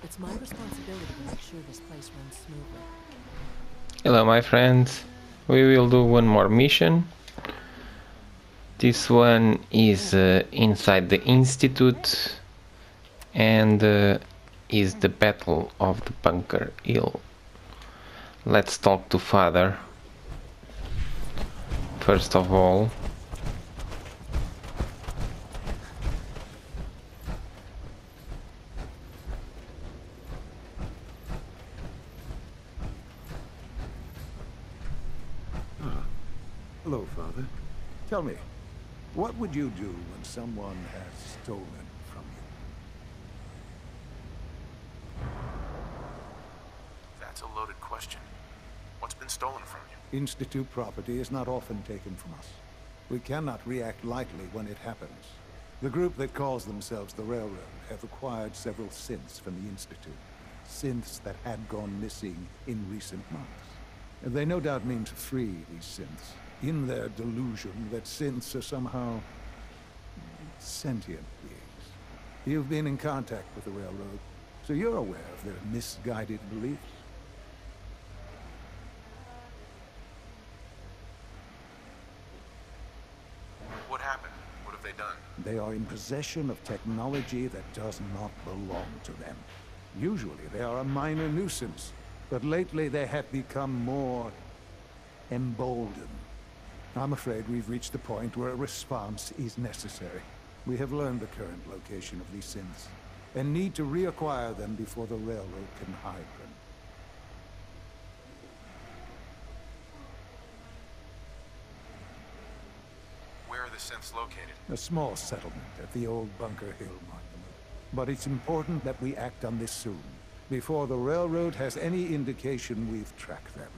It's my responsibility to make sure this place runs smoothly. Hello my friends, we will do one more mission. This one is inside the Institute and is the Battle of the Bunker Hill. Let's talk to Father first of all. Hello, Father. Tell me, what would you do when someone has stolen from you? That's a loaded question. What's been stolen from you? Institute property is not often taken from us. We cannot react lightly when it happens. The group that calls themselves the Railroad have acquired several synths from the Institute. Synths that had gone missing in recent months. And they no doubt mean to free these synths, in their delusion that synths are somehow sentient beings. You've been in contact with the Railroad, so you're aware of their misguided beliefs. What happened? What have they done? They are in possession of technology that does not belong to them. Usually they are a minor nuisance, but lately they have become more emboldened. I'm afraid we've reached the point where a response is necessary. We have learned the current location of these synths, and need to reacquire them before the Railroad can hide them. Where are the synths located? A small settlement at the old Bunker Hill monument. But it's important that we act on this soon, before the Railroad has any indication we've tracked them.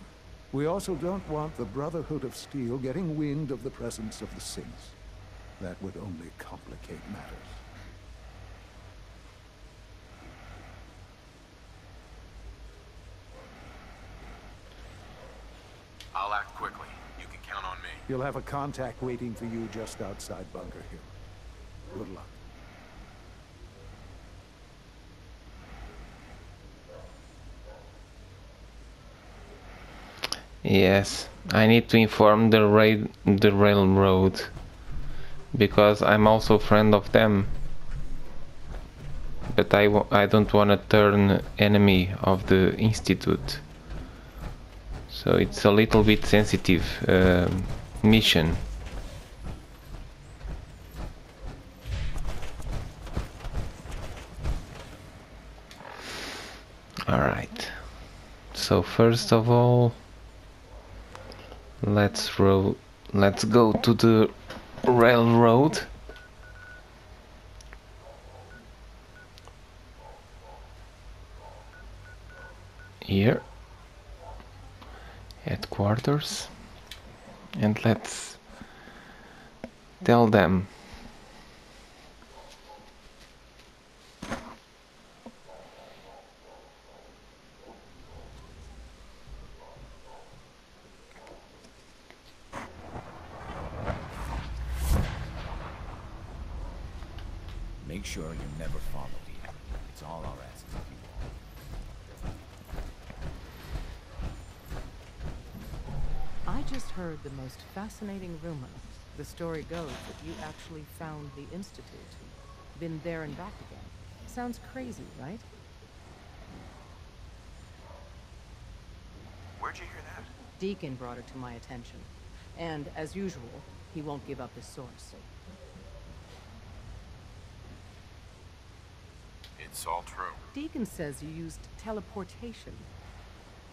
We also don't want the Brotherhood of Steel getting wind of the presence of the synths. That would only complicate matters. I'll act quickly. You can count on me. You'll have a contact waiting for you just outside Bunker Hill. Good luck. Yes, I need to inform the railroad because I'm also a friend of them, but I don't want to turn enemy of the Institute, so it's a little bit sensitive mission. Alright, so first of all, let's go to the railroad. Here, headquarters, and let's tell them. Make sure you never follow here. It's all our asses of you all. I just heard the most fascinating rumor. The story goes that you actually found the Institute. Been there and back again. Sounds crazy, right? Where'd you hear that? Deacon brought it to my attention. And, as usual, he won't give up his source. It's all true. Deacon says you used teleportation.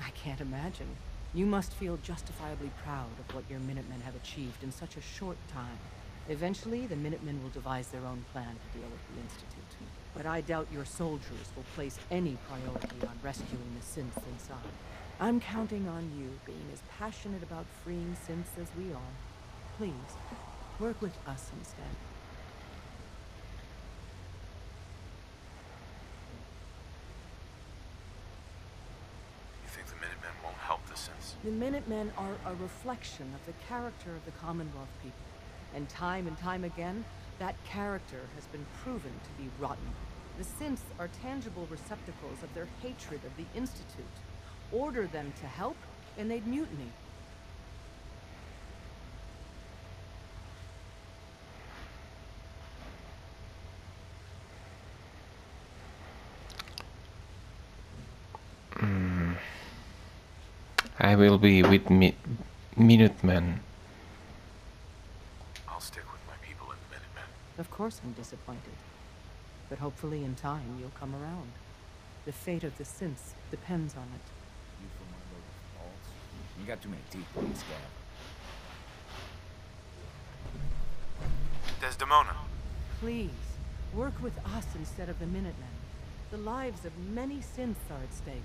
I can't imagine. You must feel justifiably proud of what your Minutemen have achieved in such a short time. Eventually, the Minutemen will devise their own plan to deal with the Institute. But I doubt your soldiers will place any priority on rescuing the synths inside. I'm counting on you being as passionate about freeing synths as we are. Please, work with us instead. You think the Minutemen won't help the synths? The Minutemen are a reflection of the character of the Commonwealth people. And time again, that character has been proven to be rotten. The synths are tangible receptacles of their hatred of the Institute. Order them to help, and they'd mutiny. I will be with Minutemen. I'll stick with my people in the Minutemen. Of course I'm disappointed. But hopefully in time you'll come around. The fate of the synths depends on it. You from one of those balls? You got too many teeth on the scab. Desdemona. Please, work with us instead of the Minutemen. The lives of many synths are at stake.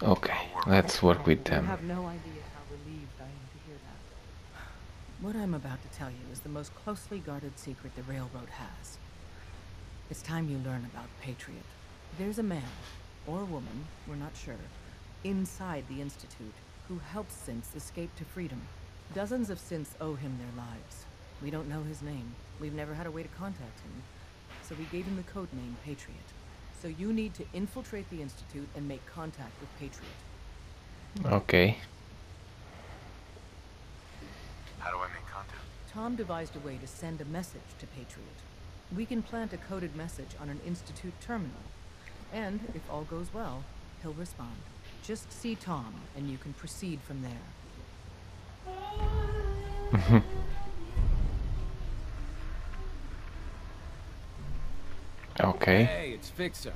Okay, let's work with You them. have no idea how relieved I am to hear that. What I'm about to tell you is the most closely guarded secret the Railroad has. It's time you learn about Patriot. There's a man, or woman, we're not sure, inside the Institute, who helps synths escape to freedom. Dozens of synths owe him their lives. We don't know his name. We've never had a way to contact him. So we gave him the code name Patriot. So you need to infiltrate the Institute and make contact with Patriot. Okay. How do I make contact? Tom devised a way to send a message to Patriot. We can plant a coded message on an Institute terminal. And, if all goes well, he'll respond. Just see Tom, and you can proceed from there. Okay. Hey, it's Fixer.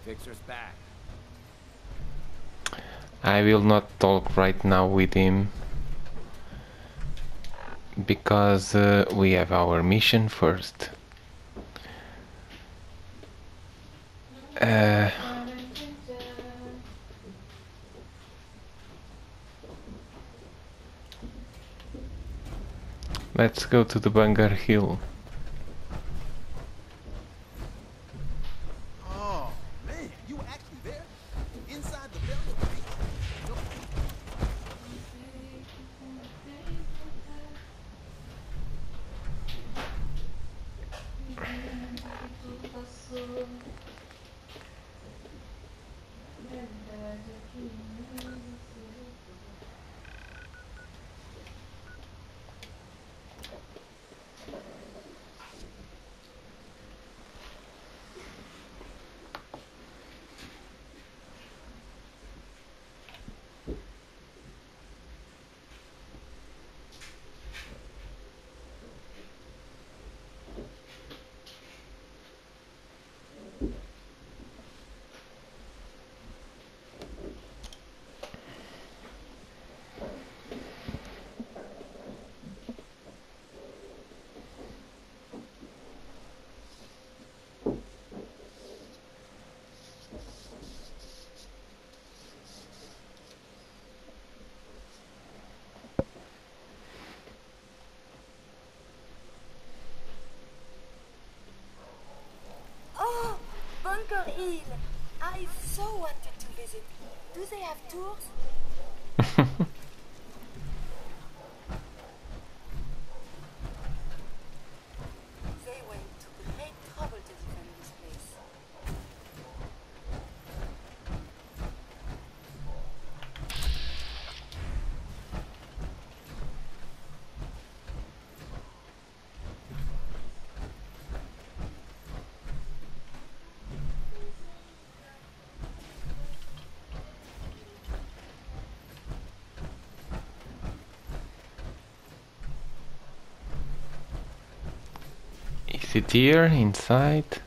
Fixer's back. I will not talk right now with him because we have our mission first. Let's go to the Bunker Hill. Oh, man, you were actually there? Inside the railroad? Oh, Bunker Hill. I so wanted to visit. Do they have tours? They went to great trouble to defend this place. Is it here inside?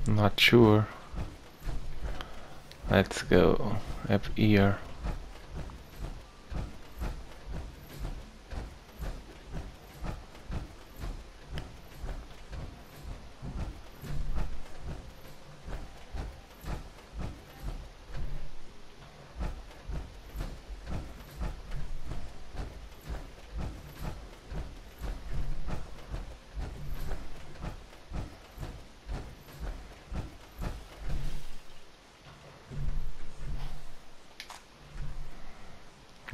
Not sure. Let's go up here.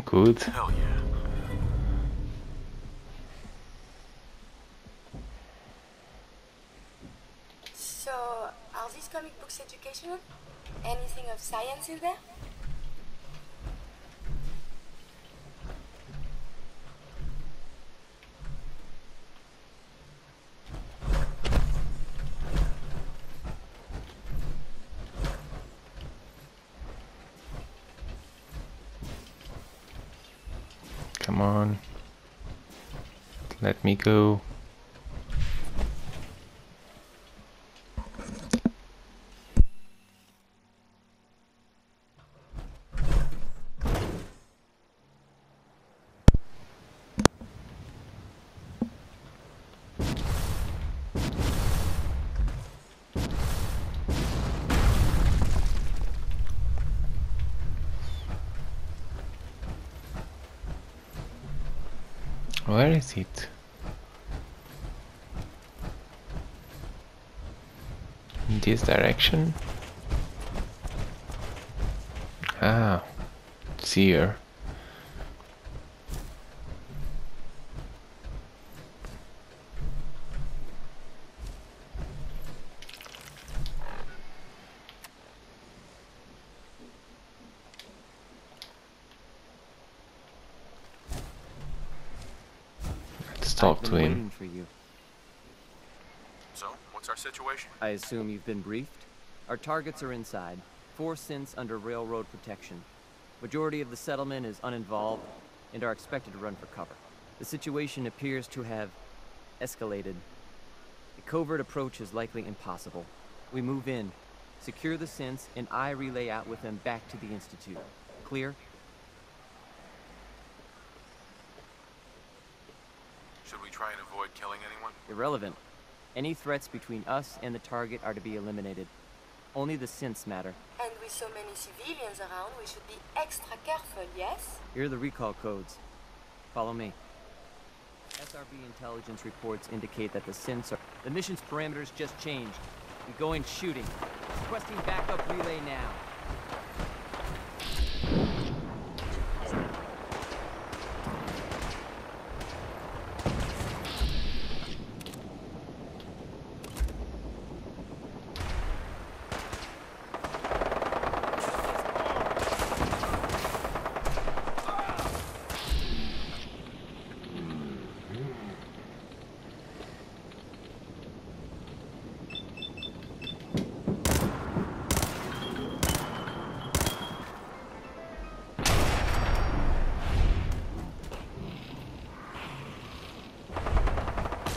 Good. Hell yeah. So, are these comic books educational? Anything of science in there? Come on. Let me go. Where is it? In this direction? Ah, it's here. Let's talk I've been to him. waiting for you. So, what's our situation? I assume you've been briefed? Our targets are inside. 4 synths under railroad protection. Majority of the settlement is uninvolved and are expected to run for cover. The situation appears to have escalated. A covert approach is likely impossible. We move in, secure the synths, and I relay out with them back to the Institute. Clear? Should we try and avoid killing anyone? Irrelevant. Any threats between us and the target are to be eliminated. Only the synths matter. And with so many civilians around, we should be extra careful, yes? Here are the recall codes. Follow me. SRB intelligence reports indicate that the synths are... The mission's parameters just changed. We go in shooting. Requesting backup relay now.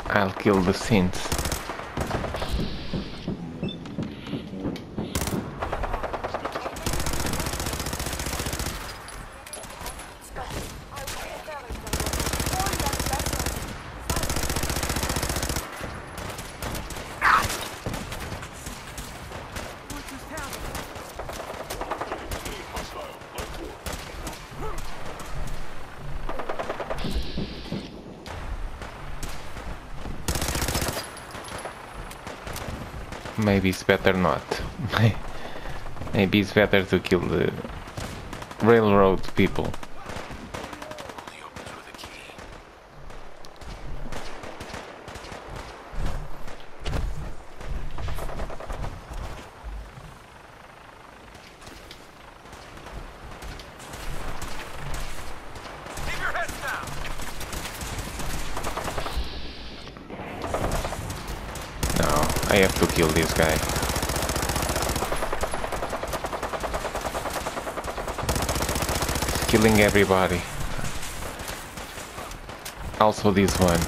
I'll kill the synths. Maybe it's better not. Maybe it's better to kill the railroad people. Only opens with a key. Keep your heads down! No, I have to kill this guy. He's killing everybody. Also this one.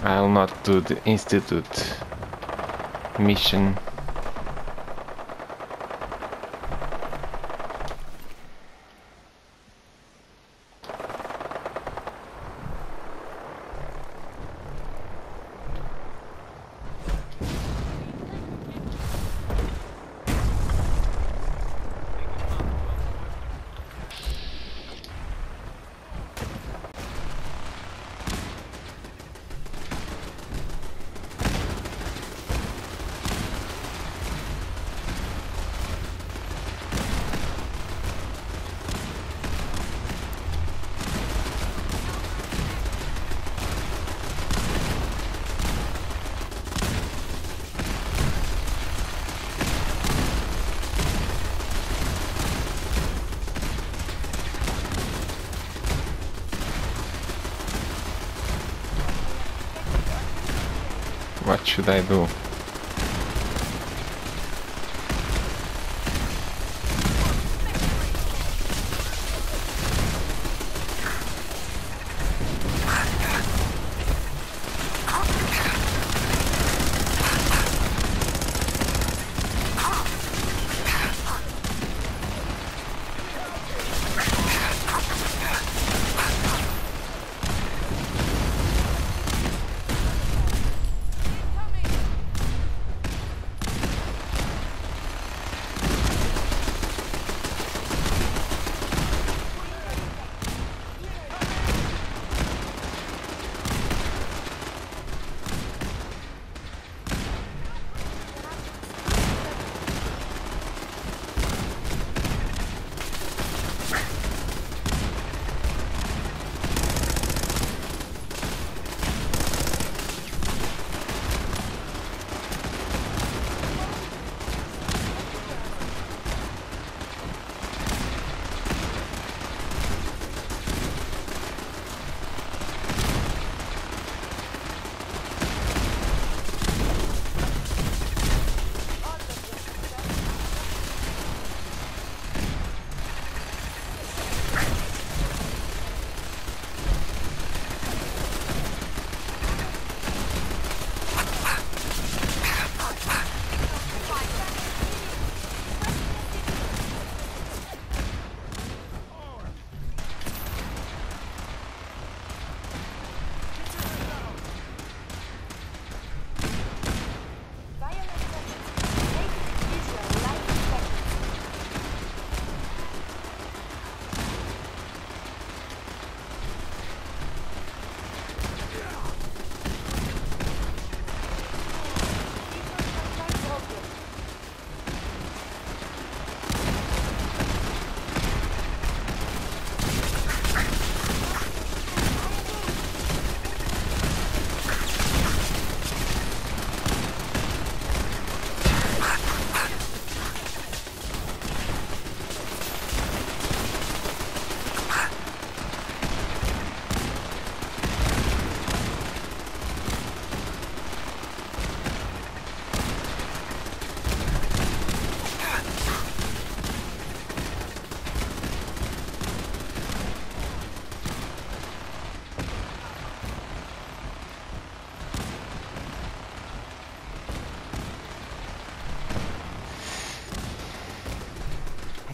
I'll not do the Institute mission. What should I do?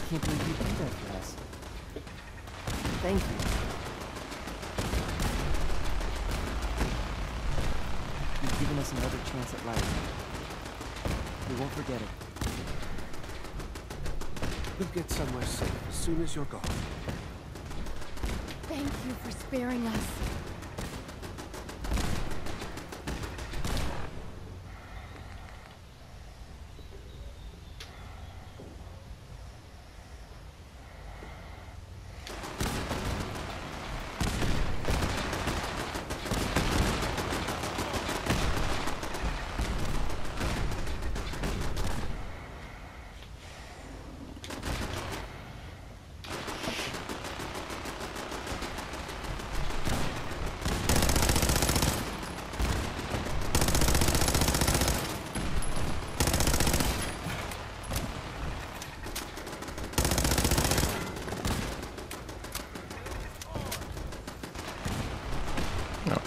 can't believe you did that for us. Thank you. You've given us another chance at life. We won't forget it. We'll get somewhere safe as soon as you're gone. Thank you for sparing us.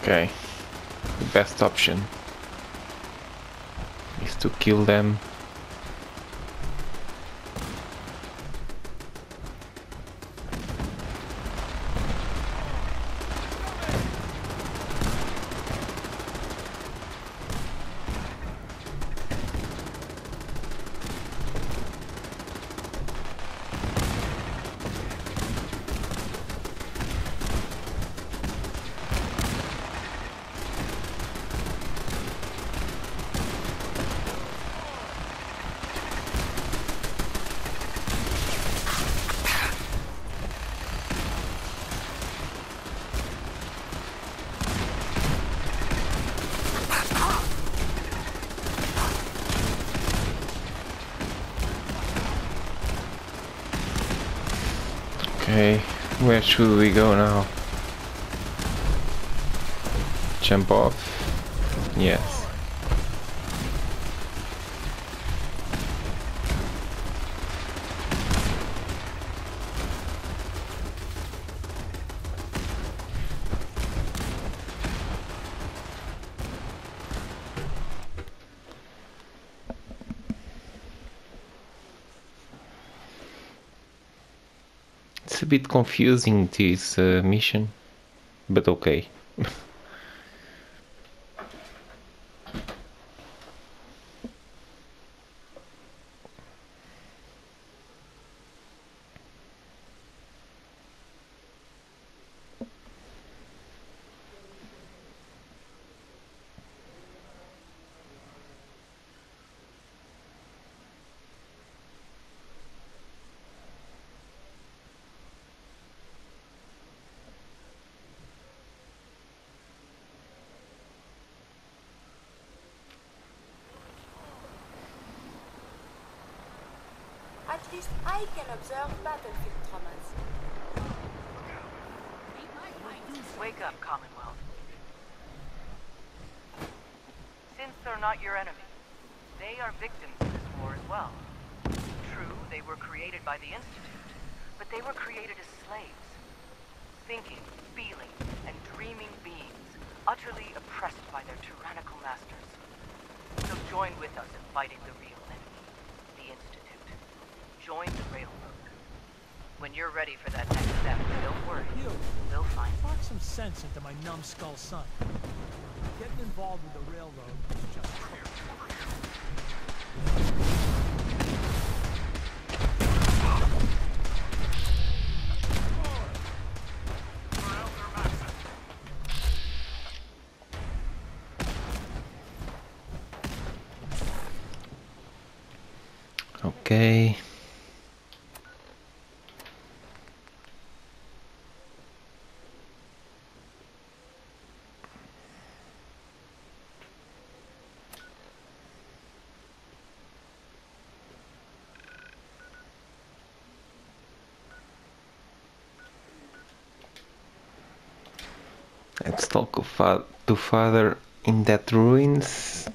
Okay, the best option is to kill them. Okay, where should we go now? Jump off? Yes. It's a bit confusing, this mission, but okay. At least I can observe battlefield traumas. Wake up, Commonwealth. Synths are not your enemy. They are victims of this war as well. True, they were created by the Institute, but they were created as slaves. Thinking, feeling, and dreaming beings, utterly oppressed by their tyrannical masters. So join with us in fighting the real enemy, the Institute. Join the Railroad. When you're ready for that next step, don't worry. We'll find it. Knock some sense into my numbskull son. Getting involved with the Railroad is just Okay. Let's talk to Father in that ruins.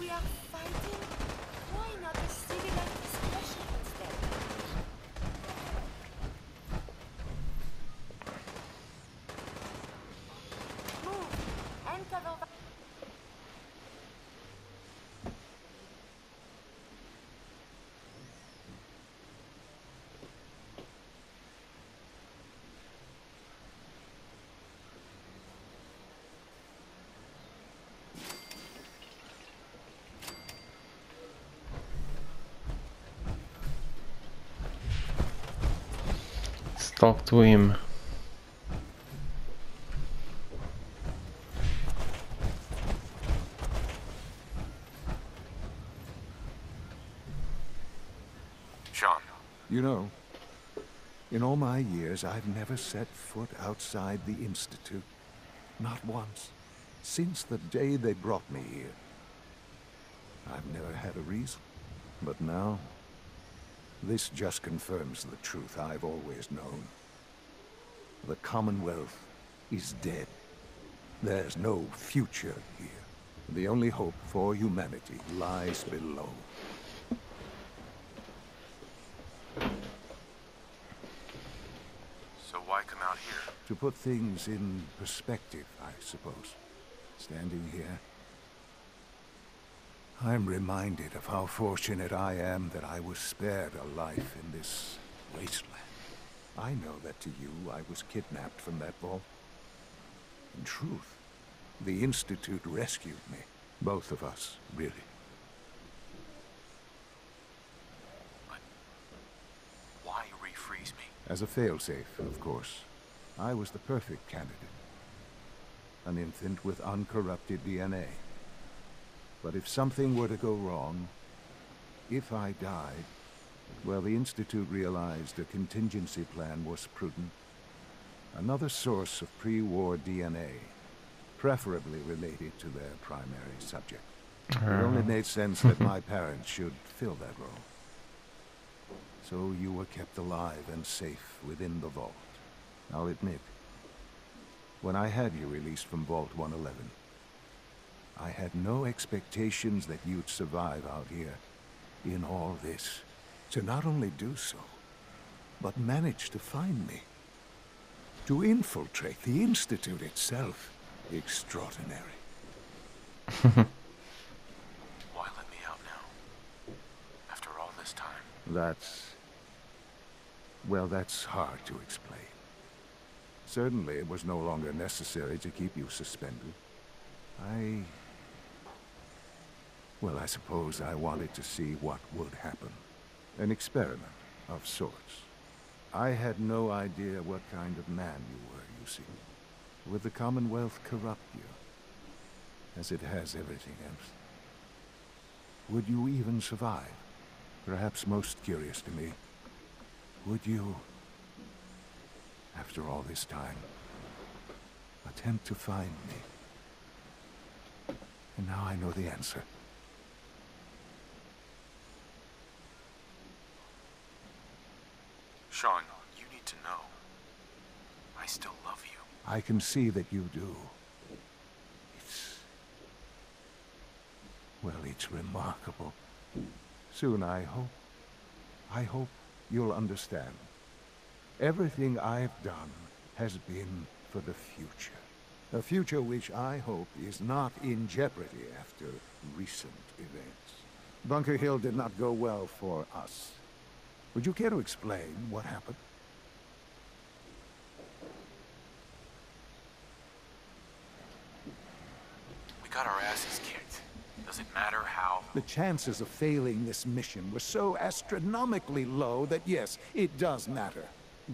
We are fighting? Why not a civilized discussion instead? Move and cover back. Let's talk to him. Sean, You know, in all my years, I've never set foot outside the Institute. Not once. Since the day they brought me here. I've never had a reason. But now, this just confirms the truth I've always known. The Commonwealth is dead. There's no future here. The only hope for humanity lies below. so why come out here? To put things in perspective, I suppose. Standing here, I'm reminded of how fortunate I am that I was spared a life in this wasteland. I know that to you, I was kidnapped from that vault. In truth, the Institute rescued me. Both of us, really. But why refreeze me? As a failsafe, of course. I was the perfect candidate. An infant with uncorrupted DNA. But if something were to go wrong, if I died, well, the Institute realized a contingency plan was prudent. Another source of pre-war DNA, preferably related to their primary subject. It only made sense that my parents should fill that role. So you were kept alive and safe within the vault. I'll admit, when I had you released from Vault 111, I had no expectations that you'd survive out here in all this. To not only do so, but manage to find me. To infiltrate the Institute itself. Extraordinary. Why let me out now? After all this time? That's hard to explain. Certainly it was no longer necessary to keep you suspended. Well, I suppose I wanted to see what would happen. An experiment of sorts. I had no idea what kind of man you were, you see. Would the Commonwealth corrupt you? As it has everything else? Would you even survive? Perhaps most curious to me, would you, after all this time, attempt to find me? And now I know the answer. Sean, you need to know. I still love you. I can see that you do. It's remarkable. Soon, I hope you'll understand. Everything I've done has been for the future. A future which I hope is not in jeopardy after recent events. Bunker Hill did not go well for us. Would you care to explain what happened? We got our asses kicked. Does it matter how? The chances of failing this mission were so astronomically low that yes, it does matter.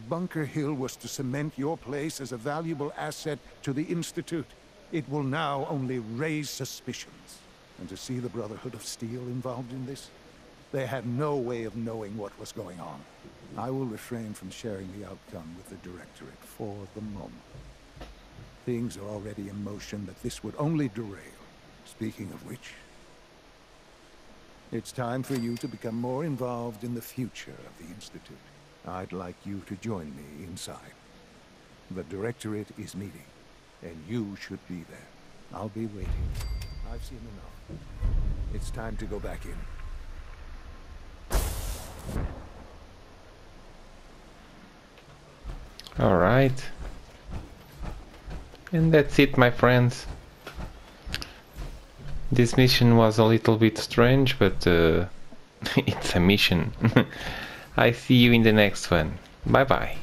Bunker Hill was to cement your place as a valuable asset to the Institute. It will now only raise suspicions. And to see the Brotherhood of Steel involved in this? They had no way of knowing what was going on. I will refrain from sharing the outcome with the Directorate for the moment. Things are already in motion that this would only derail. Speaking of which, it's time for you to become more involved in the future of the Institute. I'd like you to join me inside. The Directorate is meeting, and you should be there. I'll be waiting. I've seen enough. It's time to go back in. All right. And that's it, my friends. This mission was a little bit strange, but it's a mission. I see you in the next one. Bye bye.